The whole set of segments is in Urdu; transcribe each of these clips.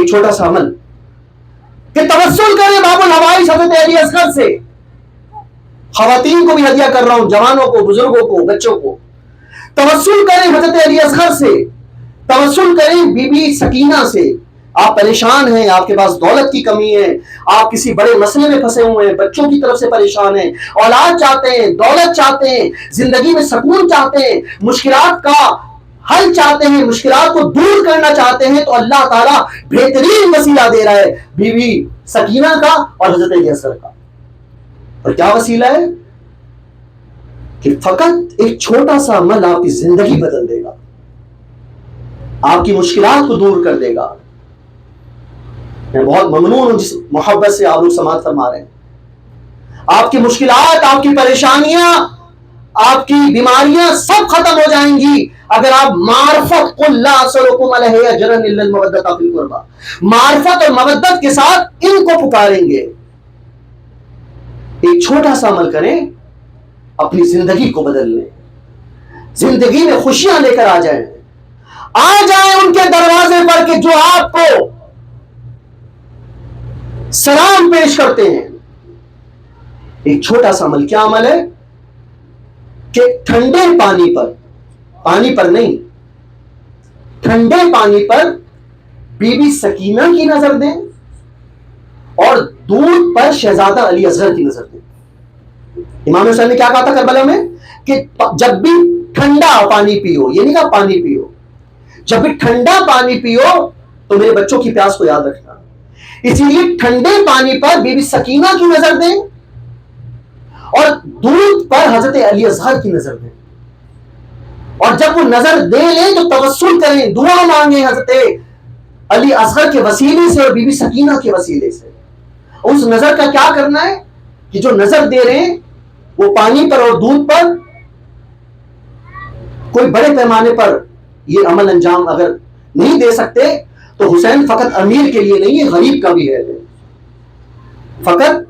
ایک چھوٹا سا عمل کہ توسل کریں باب الحوائج حضرت علی اصغر سے. خواتین کو بھی ہدیہ کر رہا ہوں، جوانوں کو، بزرگوں کو، بچوں کو. توسل کریں حضرت علی اصغر سے، توسل کریں بی بی سکینہ سے. آپ پریشان ہیں، آپ کے پاس دولت کی کمی ہے، آپ کسی بڑے مسئلے میں پھنسے ہوئے ہیں، بچوں کی طرف سے پریشان ہیں، اولاد چاہتے ہیں، دولت چاہتے ہیں، زندگی میں سکون چاہتے ہیں، مشکلات کا حل چاہتے ہیں، مشکلات کو دور کرنا چاہتے ہیں، تو اللہ تعالیٰ بہترین وسیلہ دے رہا ہے بی بی سکینہ کا اور حضرت علی اصغر کا. اور کیا وسیلہ ہے؟ کہ فقط ایک چھوٹا سا عمل آپ کی زندگی بدل دے گا، آپ کی مشکلات کو دور کر دے گا. میں بہت ممنون ہوں جس محبت سے آپ لوگ سماعت فرما رہے ہیں. آپ کی مشکلات، آپ کی پریشانیاں، آپ کی بیماریاں سب ختم ہو جائیں گی اگر آپ معرفت قل لا اسألکم علیہ اجرا الا المودۃ فی القربى، معرفت اور مودت کے ساتھ ان کو پکاریں گے. ایک چھوٹا سا عمل کریں، اپنی زندگی کو بدل لیں، زندگی میں خوشیاں لے کر آ جائیں ان کے دروازے پر کہ جو آپ کو سلام پیش کرتے ہیں. ایک چھوٹا سا عمل، کیا عمل ہے؟ کہ ٹھنڈے پانی پر نہیں، ٹھنڈے پانی پر بی بی سکینہ کی نظر دیں اور دودھ پر شہزادہ علی اصغر کی نظر دیں. امام حسین نے کیا کہا تھا کربلا میں کہ جب بھی ٹھنڈا پانی پیو، یہ نہیں کہا پانی پیو، جب بھی ٹھنڈا پانی پیو تو میرے بچوں کی پیاس کو یاد رکھنا. اسی لیے ٹھنڈے پانی پر بی بی سکینہ کی نظر دیں اور دودھ پر حضرت علی اصغر کی نظر دیں. اور جب وہ نظر دے لیں تو توسل کریں، دعا مانگیں حضرت علی اصغر کے وسیلے سے اور بی بی سکینہ کے وسیلے سے. اس نظر کا کیا کرنا ہے کہ جو نظر دے رہے ہیں وہ پانی پر اور دودھ پر، کوئی بڑے پیمانے پر یہ عمل انجام اگر نہیں دے سکتے تو حسین فقط امیر کے لیے نہیں ہے، غریب کا بھی ہے. فقط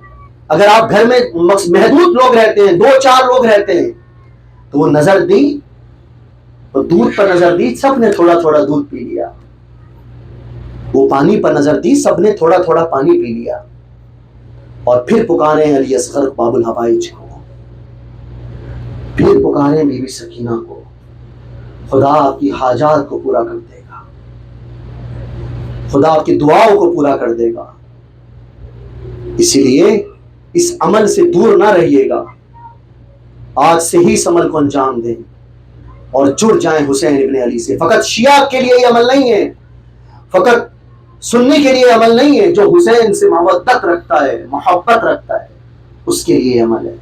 اگر آپ گھر میں محدود لوگ رہتے ہیں، 2-4 لوگ رہتے ہیں، تو وہ نظر دی تو دودھ پر نظر دی، سب نے تھوڑا تھوڑا دودھ پی لیا. وہ پانی پر نظر دی، سب نے تھوڑا تھوڑا پانی پی لیا. اور پھر پکارے علی اصغر باب الحوائج کو، پھر پکارے بی بی سکینہ کو. خدا آپ کی حاجات کو پورا کر دے گا، خدا آپ کی دعاؤں کو پورا کر دے گا. اسی لیے اس عمل سے دور نہ رہیے گا، آج سے ہی اس عمل کو انجام دیں اور جڑ جائیں حسین ابن علی سے. فقط شیعہ کے لیے یہ عمل نہیں ہے، فقط سنی کے لیے عمل نہیں ہے. جو حسین سے مودت رکھتا ہے، محبت رکھتا ہے، اس کے لیے عمل ہے.